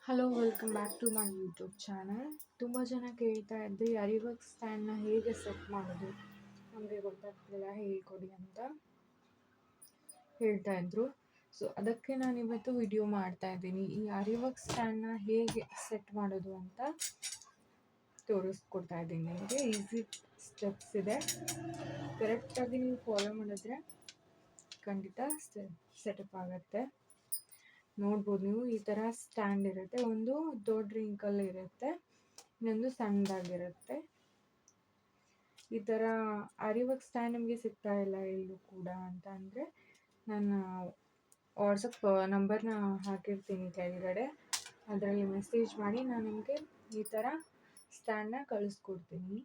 Hello, welcome back to my YouTube channel. ತುಂಬ ಜನ ಕೇಳ್ತಾ ಇದ್ರಿ ಅರಿವರ್ಕ್ ಸ್ಟ್ಯಾಂಡ್ನ ಹೇಗೆ ಸೆಟ್ ಮಾಡೋದು, ನಮಗೆ ಗೊತ್ತಾಗ್ತಿಲ್ಲ ಹೇಳ್ಕೊಡಿ ಅಂತ ಹೇಳ್ತಾ ಇದ್ರು. ಸೊ ಅದಕ್ಕೆ ನಾನು ಇವತ್ತು ವಿಡಿಯೋ ಮಾಡ್ತಾ ಇದ್ದೀನಿ. ಈ ಅರಿವರ್ಕ್ ಸ್ಟ್ಯಾಂಡ್ನ ಹೇಗೆ ಸೆಟ್ ಮಾಡೋದು ಅಂತ ತೋರಿಸ್ಕೊಡ್ತಾ ಇದ್ದೀನಿ. ನಿಮಗೆ ಈಸಿ ಸ್ಟೆಪ್ಸ್ ಇದೆ, ಕರೆಕ್ಟಾಗಿ ನೀವು ಫಾಲೋ ಮಾಡಿದ್ರೆ ಖಂಡಿತ ಸೆಟಪ್ ಆಗುತ್ತೆ. ನೋಡ್ಬೋದು ನೀವು, ಈ ಥರ ಸ್ಟ್ಯಾಂಡ್ ಇರುತ್ತೆ. ಒಂದು ದೊಡ್ಡ ರಿಂಕಲ್ ಇರುತ್ತೆ, ಇನ್ನೊಂದು ಸಣ್ಣದಾಗಿರುತ್ತೆ. ಈ ಥರ ಅರಿವರ್ಕ್ ಸ್ಟ್ಯಾಂಡ್ ನಿಮಗೆ ಸಿಗ್ತಾ ಇಲ್ಲ ಎಲ್ಲೂ ಕೂಡ ಅಂತ ಅಂದರೆ ನಾನು ವಾಟ್ಸಪ್ ನಂಬರ್ನ ಹಾಕಿರ್ತೀನಿ ಕೆಳಗಡೆ, ಅದರಲ್ಲಿ ಮೆಸೇಜ್ ಮಾಡಿ ನಾನು ನಿಮಗೆ ಈ ಥರ ಸ್ಟ್ಯಾಂಡ್ನ ಕಳಿಸ್ಕೊಡ್ತೀನಿ.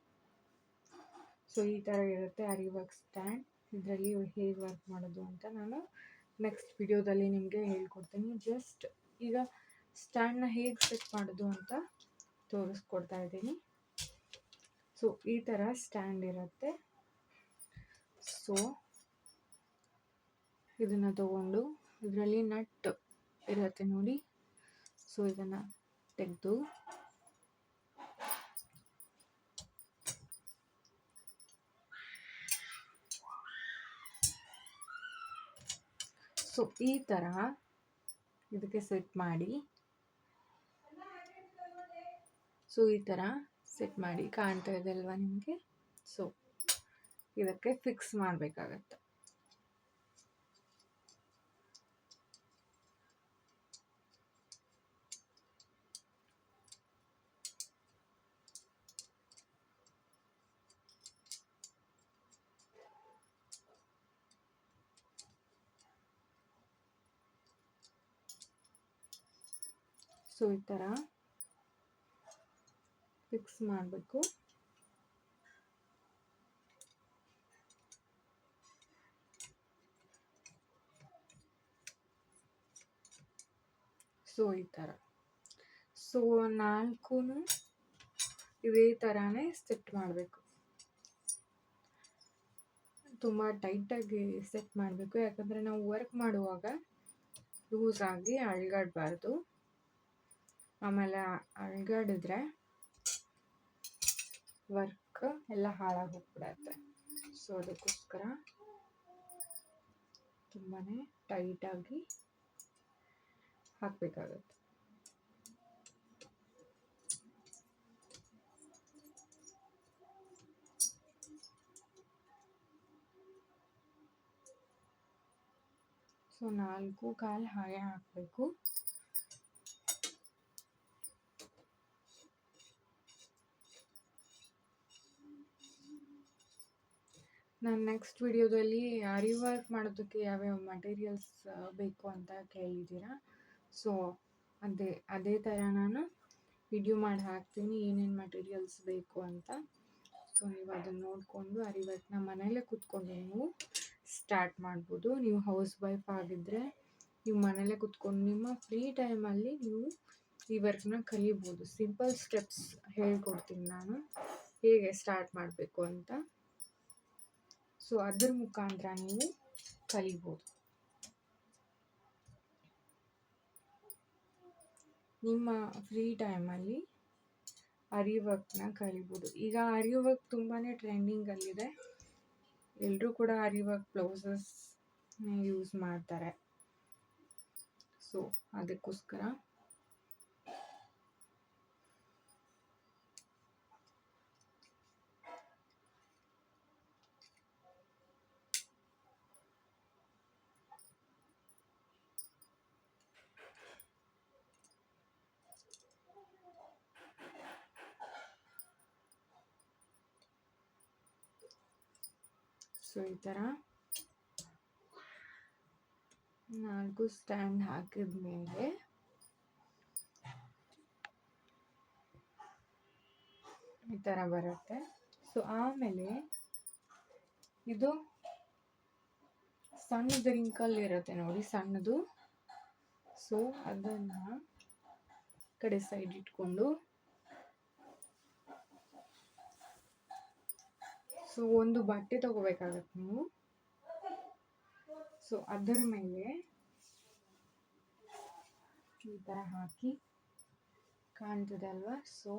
ಸೊ ಈ ಥರ ಇರುತ್ತೆ ಅರಿವರ್ಕ್ ಸ್ಟ್ಯಾಂಡ್. ಇದರಲ್ಲಿ ಹೇಗೆ ವರ್ಕ್ ಮಾಡೋದು ಅಂತ ನಾನು ನೆಕ್ಸ್ಟ್ ವಿಡಿಯೋದಲ್ಲಿ ನಿಮಗೆ ಹೇಳ್ಕೊಡ್ತೀನಿ. ಜಸ್ಟ್ ಈಗ ಸ್ಟ್ಯಾಂಡ್ನ ಹೇಗೆ ಸೆಟ್ ಮಾಡೋದು ಅಂತ ತೋರಿಸ್ಕೊಡ್ತಾ ಇದ್ದೀನಿ. ಸೊ ಈ ಥರ ಸ್ಟ್ಯಾಂಡ್ ಇರುತ್ತೆ. ಸೊ ಇದನ್ನು ತಗೊಂಡು ಇದರಲ್ಲಿ ನಟ್ ಇರುತ್ತೆ ನೋಡಿ. ಸೊ ಇದನ್ನು ತೆಗೆದು ಸೊ ಈ ಥರ ಇದಕ್ಕೆ ಸೆಟ್ ಮಾಡಿ. ಸೊ ಈ ಥರ ಸೆಟ್ ಮಾಡಿ, ಕಾಣ್ತಾ ಇದೆ ಅಲ್ವಾ ನಿಮಗೆ? ಸೊ ಇದಕ್ಕೆ ಫಿಕ್ಸ್ ಮಾಡಬೇಕಾಗತ್ತೆ. ಸೊ ಈ ಥರ ಫಿಕ್ಸ್ ಮಾಡಬೇಕು. ಸೊ ಈ ಥರ ಸೊ ನಾಲ್ಕು ಇದೇ ಥರನೇ ಸೆಟ್ ಮಾಡಬೇಕು. ತುಂಬ ಟೈಟಾಗಿ ಸೆಟ್ ಮಾಡಬೇಕು, ಯಾಕಂದರೆ ನಾವು ವರ್ಕ್ ಮಾಡುವಾಗ ಲೂಸ್ ಆಗಿ ಅಳ್ಗಾಡಬಾರ್ದು. ಆಮೇಲೆ ಅಳ್ಗಾಡಿದ್ರೆ ವರ್ಕ್ ಎಲ್ಲ ಹಾಳಾಗಿ ಹೋಗ್ಬಿಡತ್ತೆ. ಸೊ ಅದಕ್ಕೋಸ್ಕರ ತುಂಬಾ ಟೈಟಾಗಿ ಹಾಕಬೇಕಾಗತ್ತೆ. ಸೊ 4 ಕಾಲು ಹಾಗೆ ಹಾಕಬೇಕು. ನಾನು ನೆಕ್ಸ್ಟ್ ವಿಡಿಯೋದಲ್ಲಿ ಆರಿ ವರ್ಕ್ ಮಾಡೋದಕ್ಕೆ ಯಾವ್ಯಾವ ಮಟೀರಿಯಲ್ಸ್ ಬೇಕು ಅಂತ ಕೇಳಿದ್ದೀರಾ. ಸೊ ಅದೇ ಥರ ನಾನು ವಿಡಿಯೋ ಮಾಡಿ ಹಾಕ್ತೀನಿ, ಏನೇನು ಮಟೀರಿಯಲ್ಸ್ ಬೇಕು ಅಂತ. ಸೊ ನೀವು ಅದನ್ನು ನೋಡಿಕೊಂಡು ಆರಿ ವರ್ಕ್ನ ಮನೆಯಲ್ಲೇ ಕೂತ್ಕೊಂಡು ನೀವು ಸ್ಟಾರ್ಟ್ ಮಾಡ್ಬೋದು. ನೀವು ಹೌಸ್ ವೈಫ್ ಆಗಿದ್ದರೆ ನೀವು ಮನೆಯಲ್ಲೇ ಕೂತ್ಕೊಂಡು ನಿಮ್ಮ ಫ್ರೀ ಟೈಮಲ್ಲಿ ನೀವು ಈ ವರ್ಕ್ನ ಕಲಿಬೋದು. ಸಿಂಪಲ್ ಸ್ಟೆಪ್ಸ್ ಹೇಳ್ಕೊಡ್ತೀನಿ ನಾನು ಹೇಗೆ ಸ್ಟಾರ್ಟ್ ಮಾಡಬೇಕು ಅಂತ. ಸೊ ಅದ್ರ ಮುಖಾಂತರ ನೀವು ಕಲಿಬೋದು. ನಿಮ್ಮ ಫ್ರೀ ಟೈಮಲ್ಲಿ ಆರಿ ವರ್ಕ್ನ ಕಲಿಬೋದು. ಈಗ ಆರಿ ವರ್ಕ್ ತುಂಬಾ ಟ್ರೆಂಡಿಂಗಲ್ಲಿದೆ. ಎಲ್ಲರೂ ಕೂಡ ಆರಿ ವರ್ಕ್ ಬ್ಲೌಸಸ್ ಯೂಸ್ ಮಾಡ್ತಾರೆ. ಸೊ ಅದಕ್ಕೋಸ್ಕರ ಸೊ ಈ ಥರ 4 ಸ್ಟ್ಯಾಂಡ್ ಹಾಕಿದ ಮೇಲೆ ಈ ಥರ ಬರುತ್ತೆ. ಸೊ ಆಮೇಲೆ ಇದು ಸಣ್ಣದು ರಿಂಕಲ್ ಇರುತ್ತೆ ನೋಡಿ, ಸಣ್ಣದು. ಸೊ ಅದನ್ನು ಕಡೆ ಸೈಡ್ ಇಟ್ಕೊಂಡು ಸೊ ಒಂದು ಬಟ್ಟೆ ತಗೋಬೇಕಾಗತ್ತೆ ನೀವು. ಸೊ ಅದರ ಮೇಲೆ ಈ ಥರ ಹಾಕಿ ಕಾಣ್ತದೆ ಅಲ್ವಾ? ಸೊ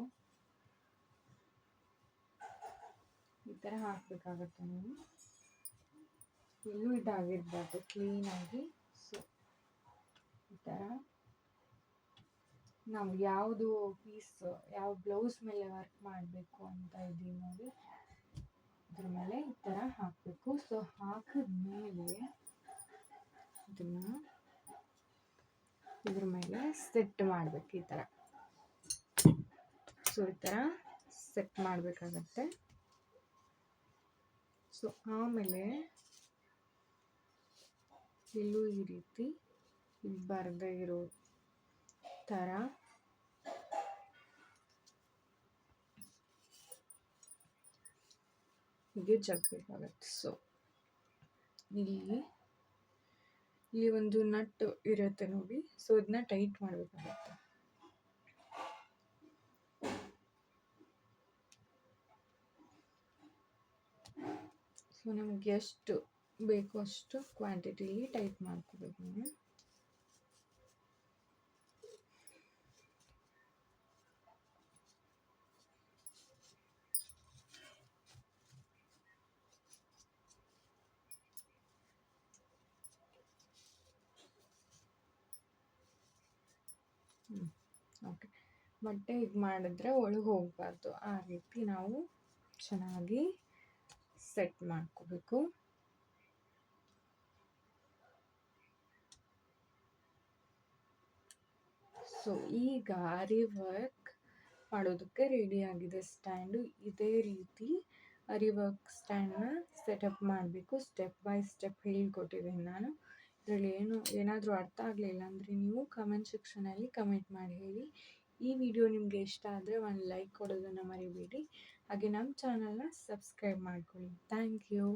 ಈ ಥರ ಹಾಕಬೇಕಾಗತ್ತೆ ನೀವು. ಎಲ್ಲೂ ಇದಾಗಿರಬಾರ್ದು, ಕ್ಲೀನಾಗಿ. ಸೊ ಈ ಥರ ನಾವು ಯಾವುದು ಪೀಸ್, ಯಾವ ಬ್ಲೌಸ್ ಮೇಲೆ ವರ್ಕ್ ಮಾಡಬೇಕು ಅಂತ ಇದ್ದೀವಿ ನೋಡಿ, ಇದ್ರ ಮೇಲೆ ಈ ಥರ ಹಾಕಬೇಕು. ಸೊ ಹಾಕಿದ್ಮೇಲೆ ಇದನ್ನು ಇದ್ರ ಮೇಲೆ ಸೆಟ್ ಮಾಡಬೇಕು ಈ ಥರ. ಸೊ ಈ ಥರ ಸೆಟ್ ಮಾಡಬೇಕಾಗತ್ತೆ. ಸೊ ಆಮೇಲೆ ಇಲ್ಲೂ ಈ ರೀತಿ ಬರದೇ ಇರೋ ಥರ ಹೀಗೆ ಜಗ್ಬೇಕಾಗತ್ತೆ. ಸೊ ಇಲ್ಲಿ ಒಂದು ನಟ್ ಇರುತ್ತೆ ನೋಡಿ, ಸೊ ಇದನ್ನ ಟೈಟ್ ಮಾಡಬೇಕಾಗತ್ತೆ. ಸೊ ನಮ್ಗೆ ಎಷ್ಟು ಬೇಕು ಅಷ್ಟು ಕ್ವಾಂಟಿಟಿಲಿ ಟೈಟ್ ಮಾಡ್ಕೋಬೇಕು ನೀವು. ಓಕೆ, ಬಟ್ಟೆ ಇದು ಮಾಡಿದ್ರೆ ಒಳಗೆ ಹೋಗಬಾರ್ದು, ಆ ರೀತಿ ನಾವು ಚೆನ್ನಾಗಿ ಸೆಟ್ ಮಾಡ್ಕೋಬೇಕು. ಸೊ ಈಗ ಆರಿ ವರ್ಕ್ ಮಾಡೋದಕ್ಕೆ ರೆಡಿ ಆಗಿದೆ ಸ್ಟ್ಯಾಂಡು. ಇದೇ ರೀತಿ ಆರಿ ವರ್ಕ್ ಸ್ಟ್ಯಾಂಡ್ನ ಸೆಟಪ್ ಮಾಡಬೇಕು. ಸ್ಟೆಪ್ ಬೈ ಸ್ಟೆಪ್ ಹೇಳ್ಕೊಟ್ಟಿದ್ದೀನಿ ನಾನು. ಇದರಲ್ಲಿ ಏನಾದರೂ ಅರ್ಥ ಆಗಲಿಲ್ಲ ಅಂದರೆ ನೀವು ಕಮೆಂಟ್ ಸೆಕ್ಷನಲ್ಲಿ ಕಮೆಂಟ್ ಮಾಡಿ ಹೇಳಿ. ಈ ವಿಡಿಯೋ ನಿಮಗೆ ಇಷ್ಟ ಆದರೆ ಒಂದು ಲೈಕ್ ಕೊಡೋದನ್ನು ಮರಿಬೇಡಿ. ಹಾಗೆ ನಮ್ಮ ಚಾನಲ್ನ ಸಬ್ಸ್ಕ್ರೈಬ್ ಮಾಡ್ಕೊಳ್ಳಿ. Thank you.